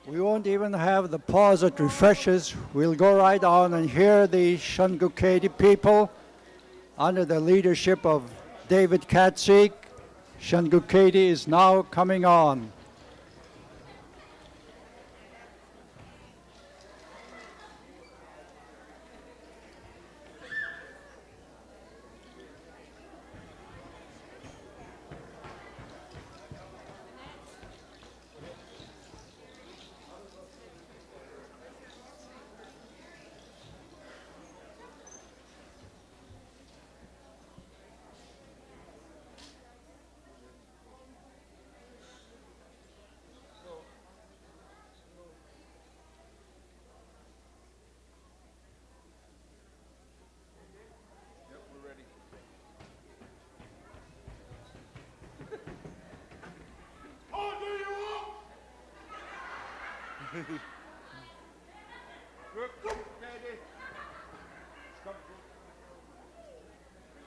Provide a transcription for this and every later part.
We won't even have the pause at refreshes. We'll go right on and hear the Shangukeidi people under the leadership of David Katsik. Shangukeidi is now coming on.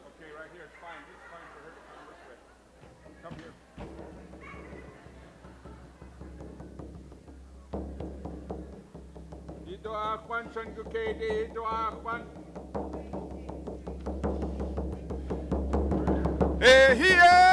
Okay, right here, it's fine. It's fine for her to come this way. Come here. Ito akwan Shangukeidi, ito akwan. Hey, here!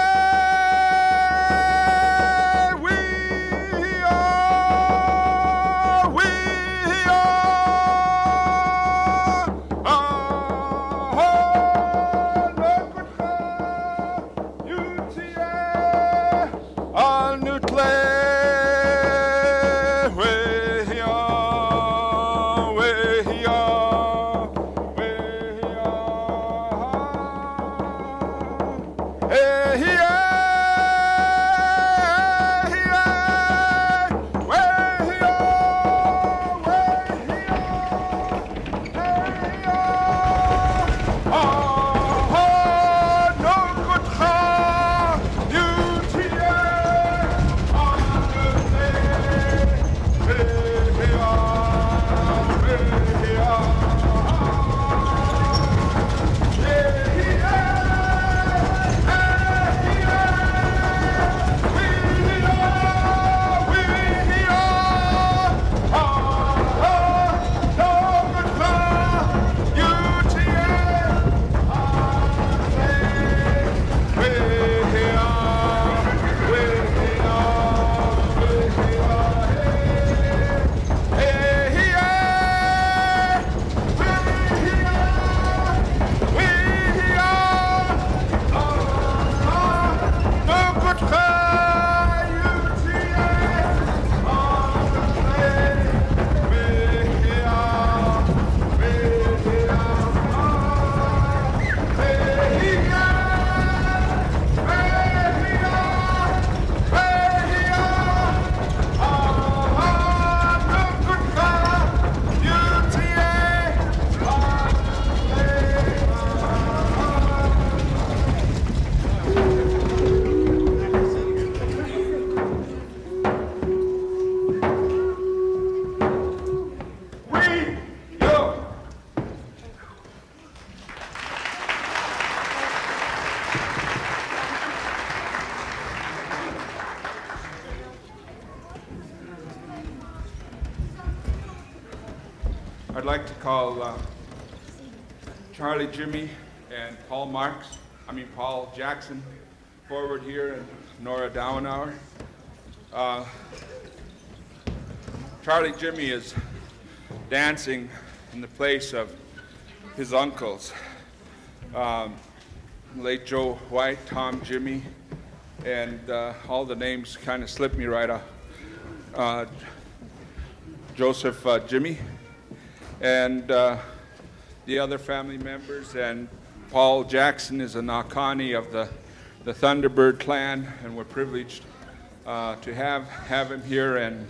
I'd like to call Charlie Jimmy and Paul Jackson forward here, and Nora Dowenauer. Charlie Jimmy is dancing in the place of his uncles, late Joe White, Tom Jimmy, and all the names kind of slipped me right off. Joseph Jimmy, and the other family members, and Paul Jackson is a Nakani of the Thunderbird clan, and we're privileged to have him here. And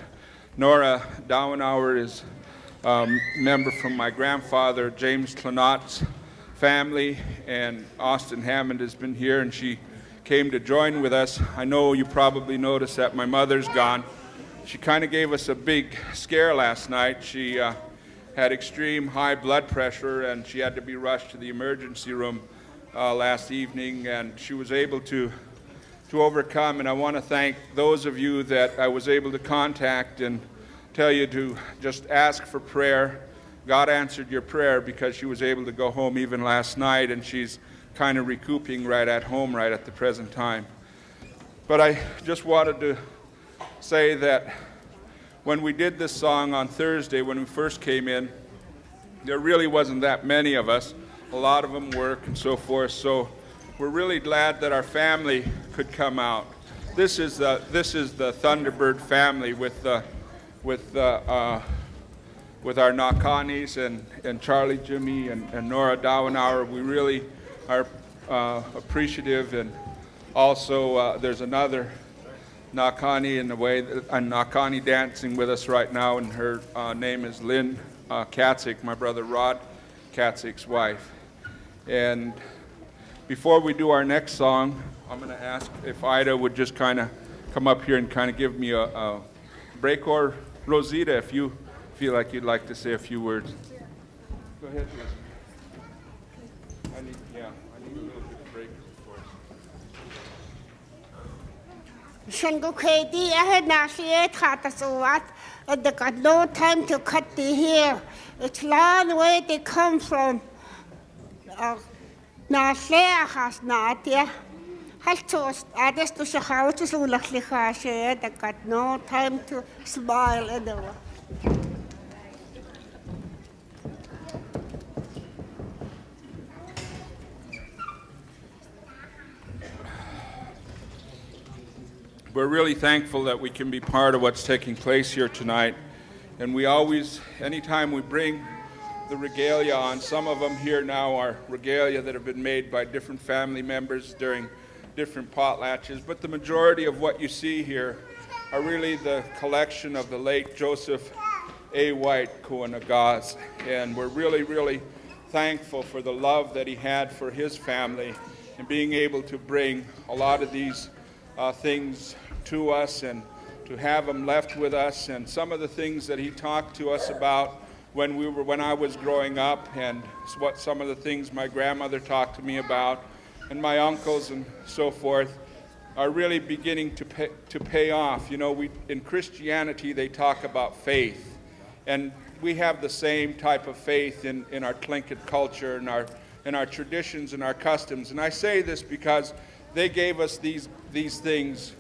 Nora Dowenauer is a member from my grandfather James Clenot's family, and Austin Hammond has been here, and she came to join with us. I know you probably noticed that my mother's gone. She kind of gave us a big scare last night. She had extreme high blood pressure, and she had to be rushed to the emergency room last evening, and she was able to overcome. And I want to thank those of you that I was able to contact and tell you to just ask for prayer. God answered your prayer because she was able to go home even last night, and she's kind of recouping right at home right at the present time. But I just wanted to say that when we did this song on Thursday, when we first came in, there really wasn't that many of us. A lot of them work and so forth, so we're really glad that our family could come out. This is the Thunderbird family with our Nakanis and Charlie, Jimmy, and Nora Dawanauer. We really are appreciative, and also there's another Nakani in the way, Nakani dancing with us right now, and her name is Lynn Katzik, my brother Rod Katzik's wife. And before we do our next song, I'm going to ask if Haida would just kind of come up here and kind of give me a break, or Rosita, if you feel like you'd like to say a few words. Go ahead, Rosita. I need a little bit of break, of course. Shangukeidi, I had Nashiet Hatasuat, and they got no time to cut the hair. It's long way they come from. Nashiet has not, yeah. Haltos, others to Shahau to Sulakliha, they got no time to smile anymore. We're really thankful that we can be part of what's taking place here tonight. And we always, anytime we bring the regalia on, some of them here now are regalia that have been made by different family members during different potlatches, but the majority of what you see here are really the collection of the late Joseph A. White Kuanagaz. And we're really, really thankful for the love that he had for his family and being able to bring a lot of these things to us and to have them left with us, and some of the things that he talked to us about when I was growing up, and what some of the things my grandmother talked to me about, and my uncles and so forth, are really beginning to pay off. You know, in Christianity they talk about faith, and we have the same type of faith in our Tlingit culture and our traditions and our customs. And I say this because they gave us these things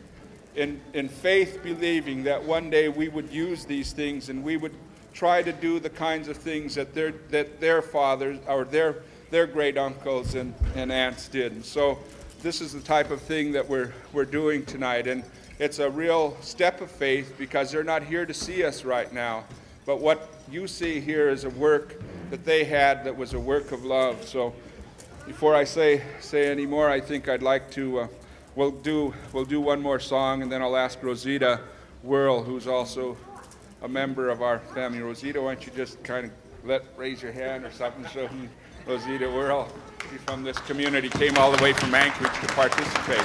in faith, believing that one day we would use these things and we would try to do the kinds of things that their fathers or their great uncles and aunts did. And so this is the type of thing that we're doing tonight, and it's a real step of faith because they're not here to see us right now, but what you see here is a work that they had that was a work of love. So before I say any more, I think I'd like to, we'll do one more song, and then I'll ask Rosita Whirl, who's also a member of our family. Rosita, why don't you just kind of raise your hand or something, so Rosita Whirl, she's from this community, came all the way from Anchorage to participate.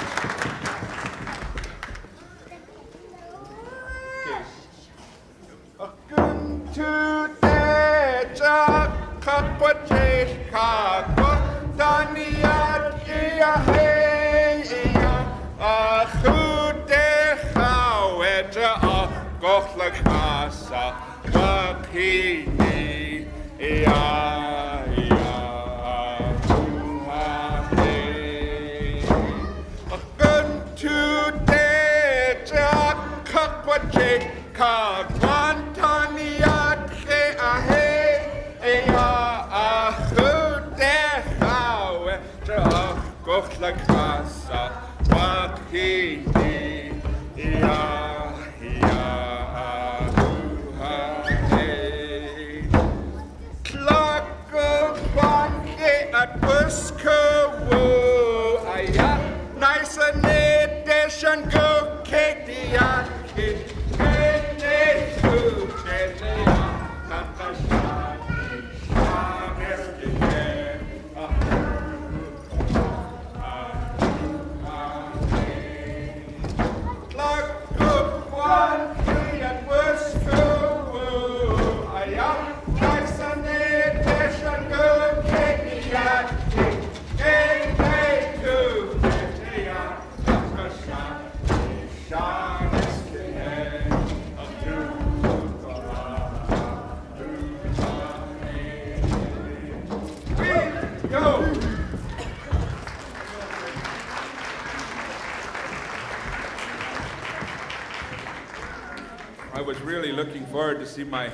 was really looking forward to see my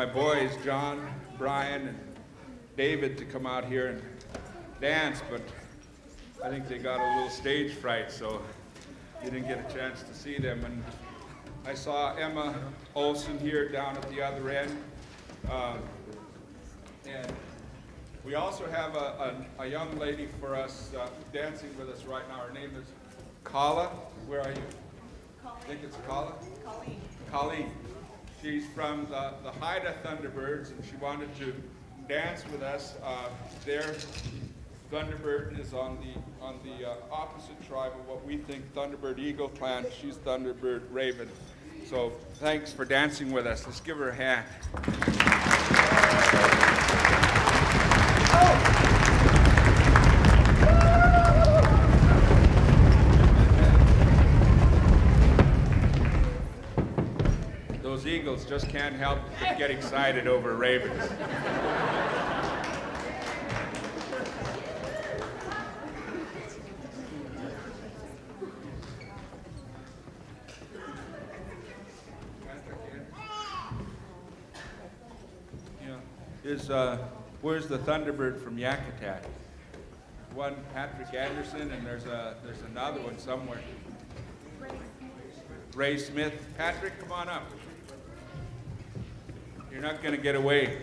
boys, John, Brian, and David, to come out here and dance, but I think they got a little stage fright, so you didn't get a chance to see them. And I saw Emma Olson here down at the other end. And we also have a young lady for us dancing with us right now. Her name is Kala. Where are you? Colleen. I think it's Kala? Colleen. Colleen. She's from the Haida Thunderbirds, and she wanted to dance with us. Their Thunderbird is on the opposite tribe of what we think Thunderbird Eagle clan. She's Thunderbird Raven. So thanks for dancing with us. Let's give her a hand. Those eagles just can't help but get excited over ravens. Where's the Thunderbird from Yakutat? One Patrick Anderson, and there's another one somewhere. Ray Smith. Patrick, come on up. You're not going to get away.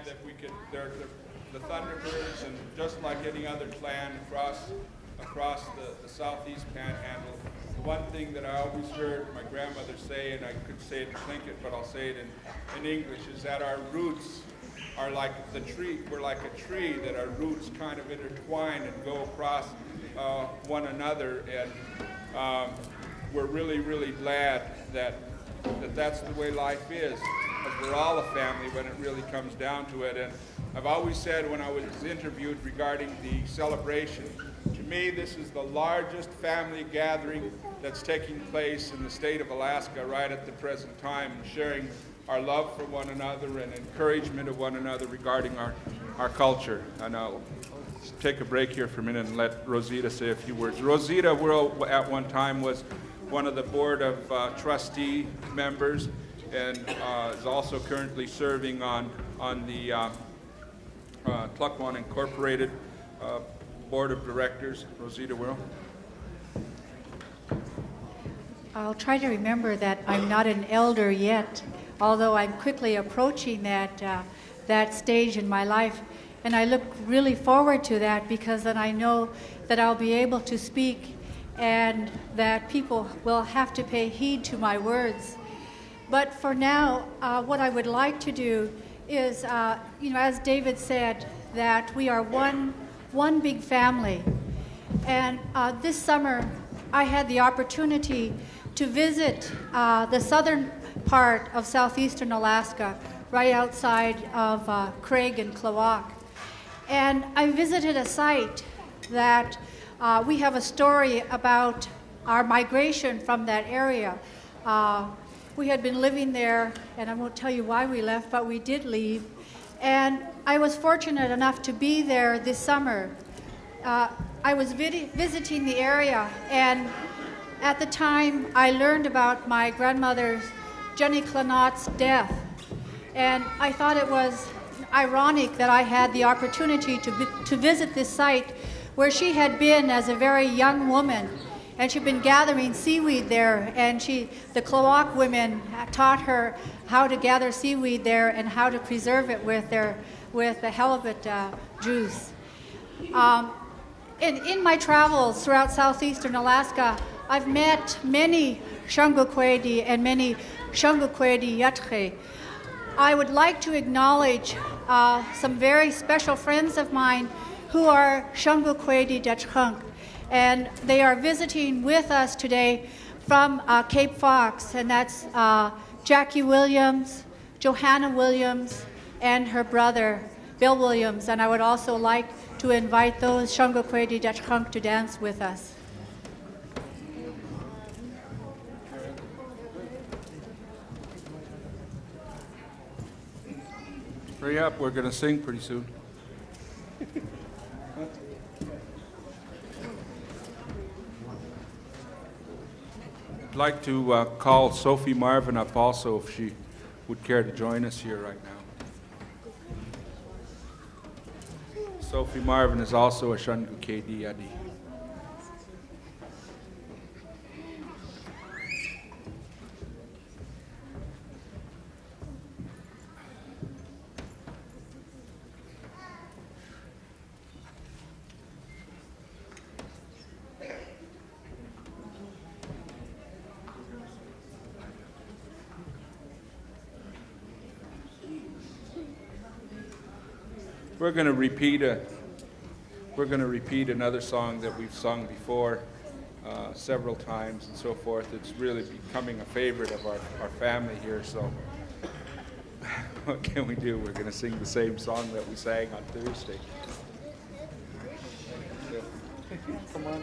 That we could, they're the Thunderbirds, and just like any other clan across the southeast panhandle, the one thing that I always heard my grandmother say, and I could say it in Tlingit, but I'll say it in English, is that our roots are like the tree. We're like a tree that our roots kind of intertwine and go across one another, and we're really, really glad that that's the way life is. We're all a family when it really comes down to it. And I've always said when I was interviewed regarding the celebration, to me this is the largest family gathering that's taking place in the state of Alaska right at the present time, sharing our love for one another and encouragement of one another regarding our culture. And I'll take a break here for a minute and let Rosita say a few words. Rosita at one time was one of the board of trustee members, and is also currently serving on the Tlukwan Incorporated Board of Directors. Rosita Will. I'll try to remember that I'm not an elder yet, although I'm quickly approaching that stage in my life. And I look really forward to that, because then I know that I'll be able to speak and that people will have to pay heed to my words. But for now, what I would like to do is, as David said, that we are one big family. And this summer, I had the opportunity to visit the southern part of southeastern Alaska, right outside of Craig and Klawock. And I visited a site that we have a story about our migration from that area. We had been living there, and I won't tell you why we left, but we did leave. And I was fortunate enough to be there this summer. I was visiting the area, and at the time I learned about my grandmother Jenny Clanot's death. And I thought it was ironic that I had the opportunity to visit this site where she had been as a very young woman. And she'd been gathering seaweed there, and the Klawock women taught her how to gather seaweed there and how to preserve it with the halibut juice. In my travels throughout southeastern Alaska, I've met many Shangukeidi and many Shangukeidi Yatre. I would like to acknowledge some very special friends of mine who are Shangukeidi Dancers. And they are visiting with us today from Cape Fox, and that's Jackie Williams, Johanna Williams and her brother, Bill Williams. And I would also like to invite those Shangukeidi Dancers to dance with us. Hurry up, we're going to sing pretty soon. I'd like to call Sophie Marvin up also if she would care to join us here right now. Sophie Marvin is also a Shangukeidi Dancers. We're going to repeat another song that we've sung before several times and so forth. It's really becoming a favorite of our family here, so what can we do? We're going to sing the same song that we sang on Thursday. Come on.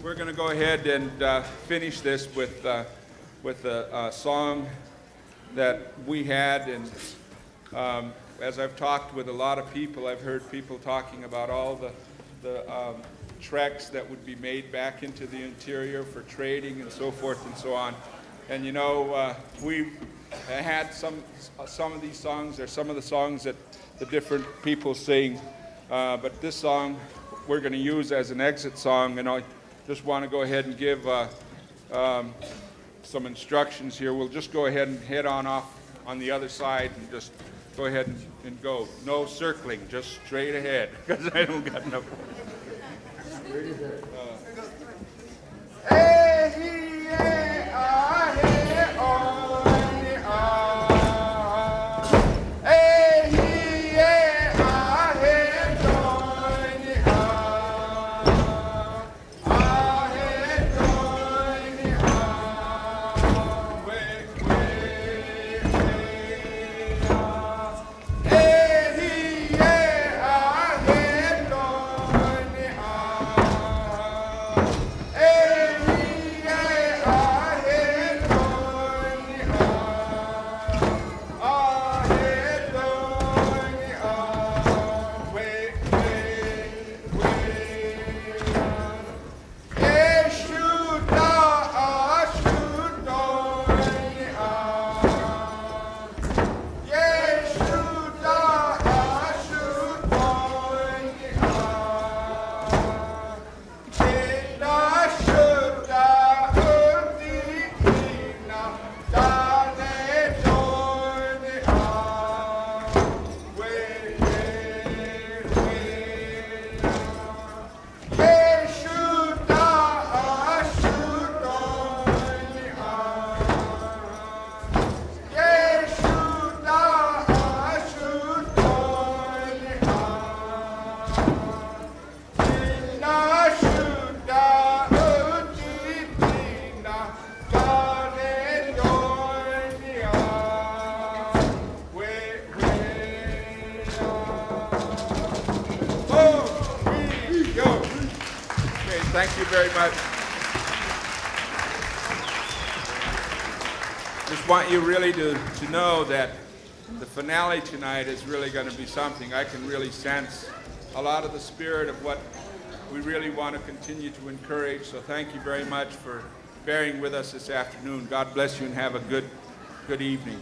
We're going to go ahead and finish this with a song that we had, and as I've talked with a lot of people, I've heard people talking about all the treks that would be made back into the interior for trading and so forth and so on. And you know, we had some of these songs, or some of the songs that the different people sing, but this song we're going to use as an exit song, and I just want to go ahead and give some instructions here. We'll just go ahead and head on off on the other side and just go ahead and go. No circling, just straight ahead, because I don't got enough. Straight ahead. Thank you very much. Just want you really to know that the finale tonight is really going to be something. I can really sense a lot of the spirit of what we really want to continue to encourage. So thank you very much for bearing with us this afternoon. God bless you and have a good evening.